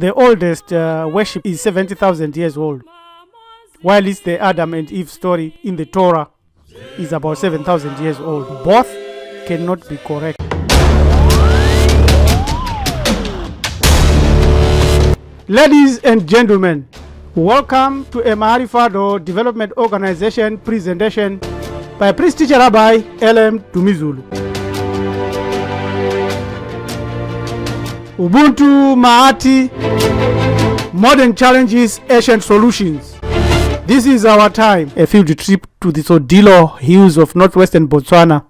The oldest worship is 70,000 years old, while it's the Adam and Eve story in the Torah is about 7,000 years old. Both cannot be correct. Ladies and gentlemen, welcome to a Maharifado Development Organization presentation by Priest Teacher Rabbi LM Tumizulu. Ubuntu Maati, Modern Challenges, Ancient Solutions. This is our time. A field trip to the Tsodilo Hills of northwestern Botswana,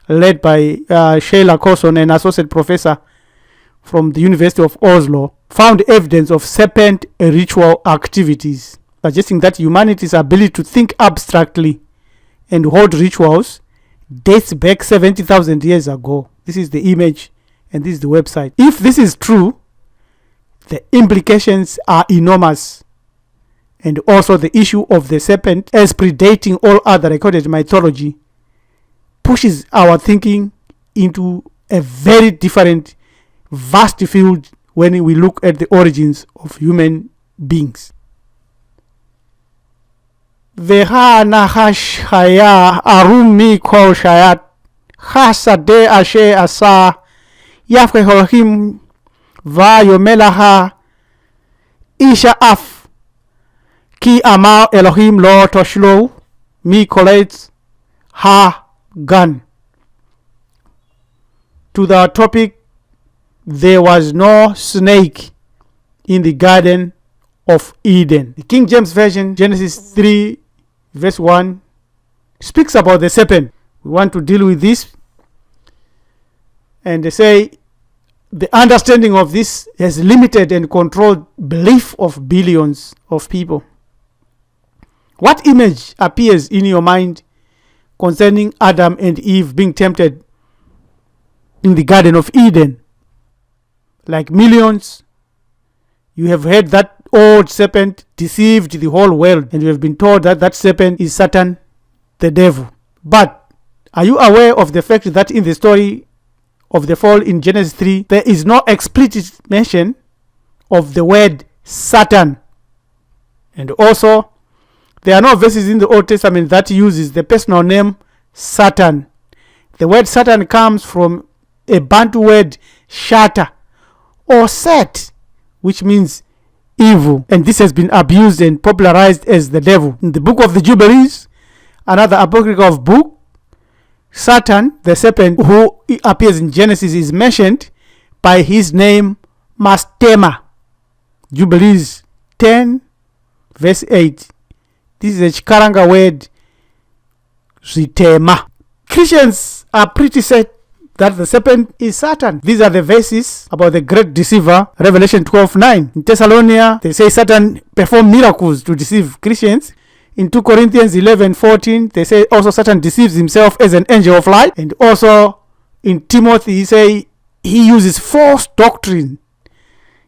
led by Sheila Coulson, an associate professor from the University of Oslo, found evidence of serpent ritual activities, suggesting that humanity's ability to think abstractly and hold rituals dates back 70,000 years ago. This is the image and this is the website. If this is true, the implications are enormous. And also the issue of the serpent as predating all other recorded mythology pushes our thinking into a very different, vast field when we look at the origins of human beings. NACHASH, HAYAH, ARUM, CHAYAT, SADEH, ASAH, YHVH, YOMER, ISHAH, AMAR, ELOHIM, Lo, Toshlo, Collates, Gun. To the topic, there was no snake in the Garden of Eden. The King James Version, Genesis 3, verse 1, speaks about the serpent. We want to deal with this. And they say the understanding of this has limited and controlled belief of billions of people. What image appears in your mind concerning Adam and Eve being tempted in the Garden of Eden? Like millions, you have heard that old serpent deceived the whole world, and you have been told that that serpent is Satan, the devil. But are you aware of the fact that in the story of the fall in Genesis 3, there is no explicit mention of the word Satan? And also, there are no verses in the Old Testament that uses the personal name Satan. The word Satan comes from a Bantu word shata or set, which means evil. And this has been abused and popularized as the devil. In the book of the Jubilees, another apocryphal book, Satan, the serpent who appears in Genesis, is mentioned by his name Mastema. Jubilees 10, verse 8. This is a Chikaranga word, Ritema. Christians are pretty set that the serpent is Satan. These are the verses about the great deceiver, Revelation 12:9. In Thessalonica, they say Satan performed miracles to deceive Christians. In 2 Corinthians 11:14, they say also Satan deceives himself as an angel of light. And also in Timothy, he say he uses false doctrine.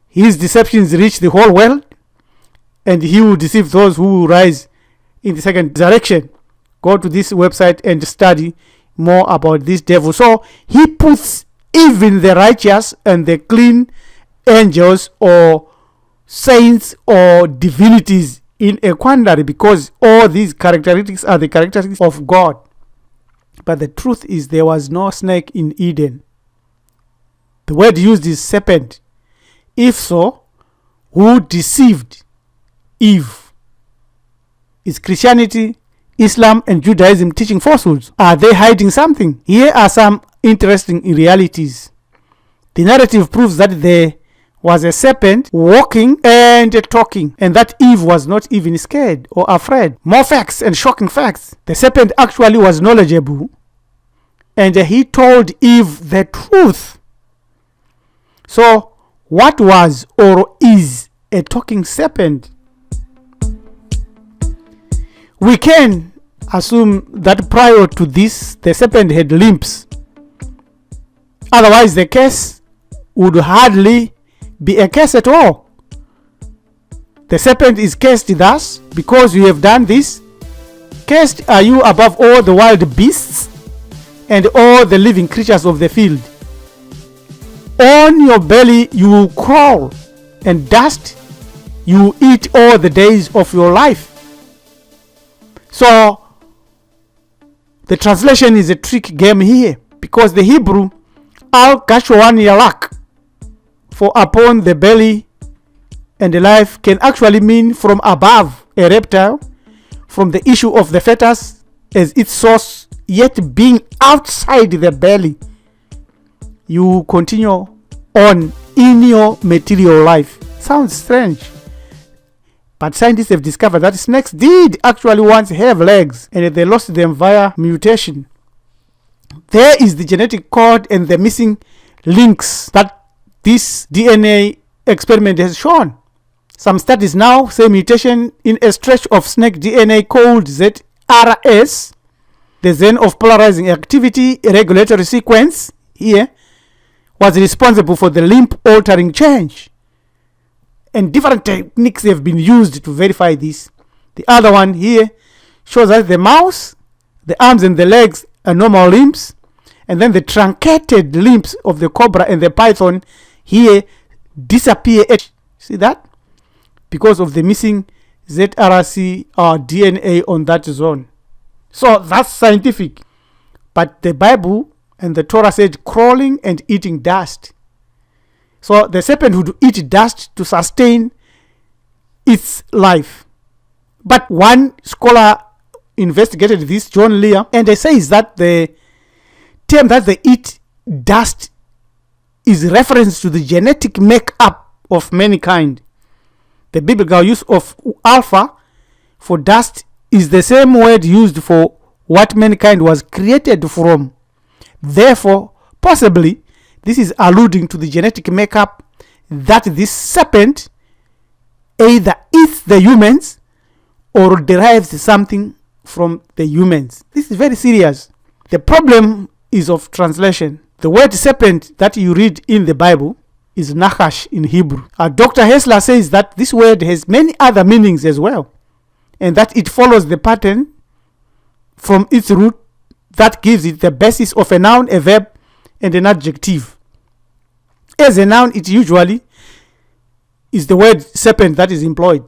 His deceptions reach the whole world, and he will deceive those who will rise in the second resurrection. Go to this website and study more about this devil. So he puts even the righteous and the clean angels or saints or divinities in a quandary, because all these characteristics are the characteristics of God. But the truth is, there was no snake in Eden. The word used is serpent. If so, who deceived Eve? Is Christianity, Islam, and Judaism teaching falsehoods? Are they hiding something? Here are some interesting realities. The narrative proves that there was a serpent walking and talking, and that Eve was not even scared or afraid. More facts and shocking facts. The serpent actually was knowledgeable, and he told Eve the truth. So, what was or is a talking serpent? We can assume that prior to this, the serpent had limbs. Otherwise, the case would hardly be a case at all. The serpent is cursed thus, because you have done this. Cursed are you above all the wild beasts and all the living creatures of the field. On your belly you will crawl, and dust you eat all the days of your life. So the translation is a trick game here, because the Hebrew al gashoan yalak, for upon the belly and the life, can actually mean from above a reptile, from the issue of the fetus as its source, yet being outside the belly, you continue on in your material life. Sounds strange, but scientists have discovered that snakes did actually once have legs, and they lost them via mutation. There is the genetic code and the missing links that this DNA experiment has shown. Some studies now say mutation in a stretch of snake DNA called ZRS, the zone of polarizing activity regulatory sequence here, was responsible for the limb altering change. And different techniques have been used to verify this. The other one here shows that the mouse, the arms and the legs are normal limbs, and then the truncated limbs of the cobra and the python here disappear. See that? Because of the missing ZRC DNA on that zone. So that's scientific. But the Bible and the Torah said crawling and eating dust. So the serpent would eat dust to sustain its life. But one scholar investigated this, John Lear, and he says that the term that they eat dust is reference to the genetic makeup of mankind. The biblical use of alpha for dust is the same word used for what mankind was created from. Therefore, possibly, this is alluding to the genetic makeup that this serpent either eats the humans or derives something from the humans. This is very serious. The problem is of translation. The word serpent that you read in the Bible is NACHASH in Hebrew. Dr. Hessler says that this word has many other meanings as well, and that it follows the pattern from its root that gives it the basis of a noun, a verb, and an adjective. As a noun, it usually is the word serpent that is employed.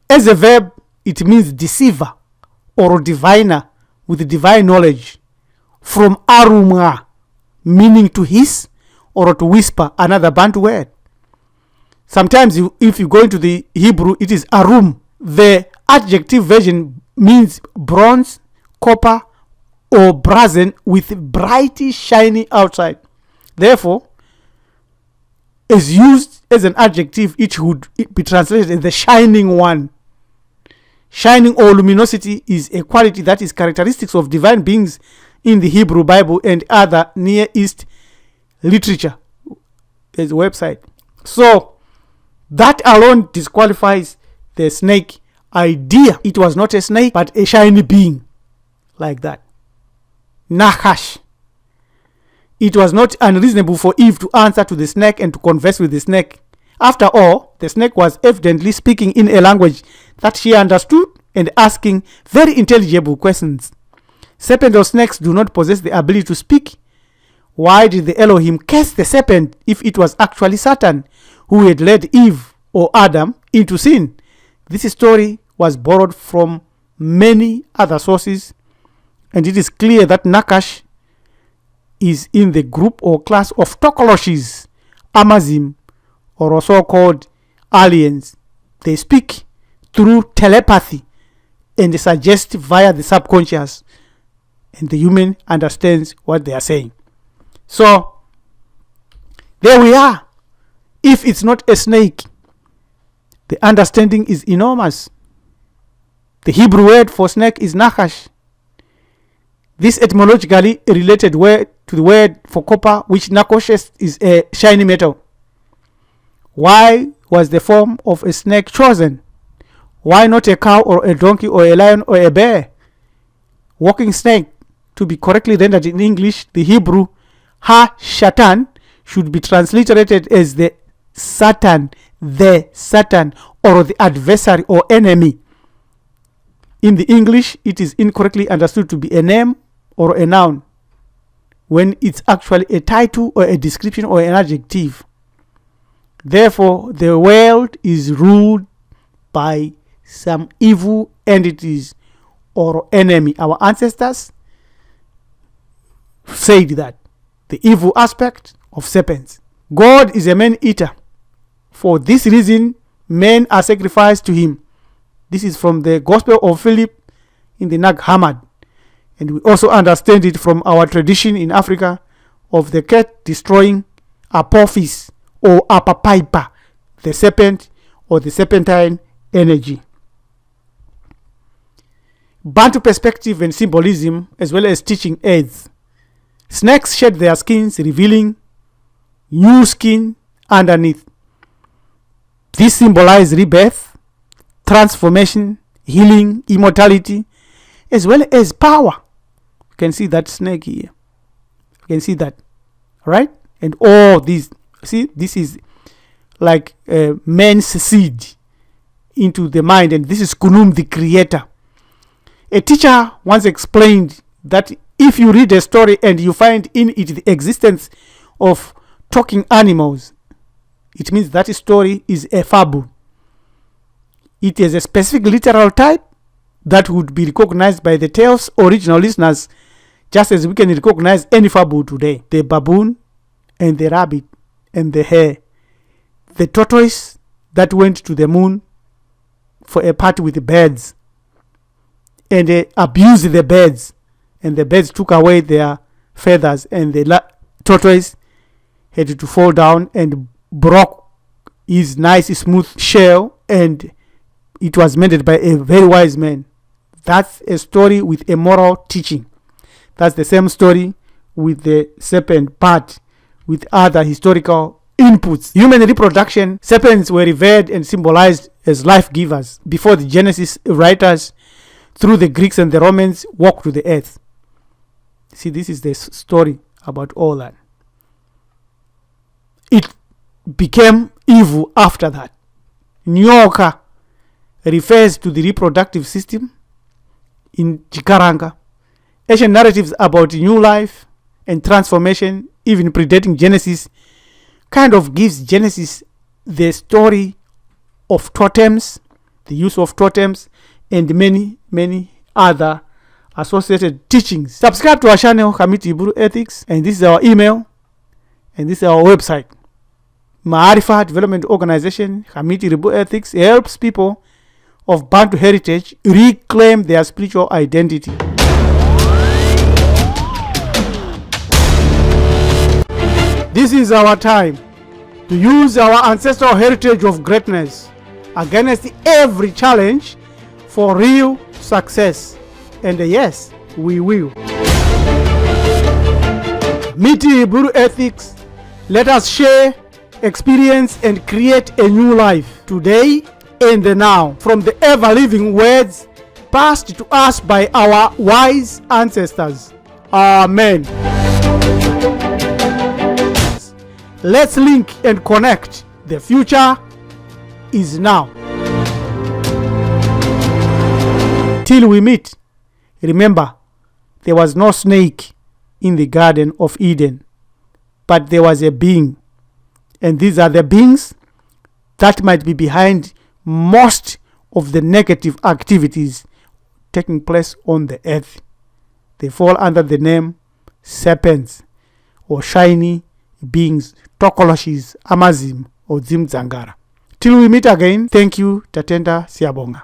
As a verb, it means deceiver or diviner with divine knowledge, from ARUM, meaning to hiss or to whisper, another Bantu word. Sometimes if you go into the Hebrew, it is ARUM. The adjective version means bronze, copper, or brazen with brighty shiny outside. Therefore, as used as an adjective, it would be translated as the shining one. Shining or luminosity is a quality that is characteristics of divine beings in the Hebrew Bible and other Near East literature. There's a website. So that alone disqualifies the snake idea. It was not a snake, but a shiny being like that. NACHASH. It was not unreasonable for Eve to answer to the snake and to converse with the snake. After all, the snake was evidently speaking in a language that she understood and asking very intelligible questions. Serpents or snakes do not possess the ability to speak. Why did the Elohim curse the serpent if it was actually Satan who had led Eve or Adam into sin? This story was borrowed from many other sources, and it is clear that NACHASH is in the group or class of Tokoloshis, Amazim, or also called aliens. They speak through telepathy and they suggest via the subconscious, and the human understands what they are saying. So there we are. If it's not a snake, the understanding is enormous. The Hebrew word for snake is NACHASH. This etymologically related word to the word for copper, which NACHASH is a shiny metal. Why was the form of a snake chosen? Why not a cow or a donkey or a lion or a bear? Walking snake, to be correctly rendered in English, the Hebrew ha-shatan should be transliterated as the Satan, or the adversary or enemy. In the English, it is incorrectly understood to be a name or a noun when it's actually a title or a description or an adjective. Therefore, the world is ruled by some evil entities or enemy. Our ancestors said that the evil aspect of serpents. God is a man-eater. For this reason, men are sacrificed to him. This is from the Gospel of Philip in the Nag Hammadi. And we also understand it from our tradition in Africa of the cat destroying Apophis or Apapaipa, the serpent or the serpentine energy. Bantu perspective and symbolism, as well as teaching aids. Snakes shed their skins, revealing new skin underneath. This symbolizes rebirth, transformation, healing, immortality, as well as power. You can see that snake here. You can see that, right? And all these, see, this is like man's seed into the mind, and this is Kunum, the creator. A teacher once explained that if you read a story and you find in it the existence of talking animals, it means that story is a fable. It is a specific literal type that would be recognized by the tale's original listeners, just as we can recognize any fable today. The baboon and the rabbit and the hare, the tortoise that went to the moon for a party with the birds and abused the birds, and the birds took away their feathers, and the tortoise had to fall down and broke his nice smooth shell, and it was mended by a very wise man. That's a story with a moral teaching. That's the same story with the serpent part, with other historical inputs. Human reproduction, serpents were revered and symbolized as life givers before the Genesis writers, through the Greeks and the Romans, walked to the earth. See, this is the story about all that. It became evil after that. Nyoka refers to the reproductive system in Chikaranga. Ancient narratives about new life and transformation, even predating Genesis, kind of gives Genesis the story of totems, the use of totems, and many other associated teachings. Subscribe to our channel, Hamiti Iburu Ethics, and this is our email, and this is our website. Maarifa Development Organization, Hamiti Iburu Ethics, helps people of Bantu heritage reclaim their spiritual identity. This is our time to use our ancestral heritage of greatness against every challenge for real success. And yes, we will. Miti Iburu Ethics, let us share, experience, and create a new life today and now from the ever-living words passed to us by our wise ancestors. Amen. Let's link and connect. The future is now. Till we meet, remember, there was no snake in the Garden of Eden, but there was a being. And these are the beings that might be behind most of the negative activities taking place on the earth. They fall under the name serpents, or shiny beings, tokoloshis, amazim, or zimzangara. Till we meet again, thank you, Tatenda Siabonga.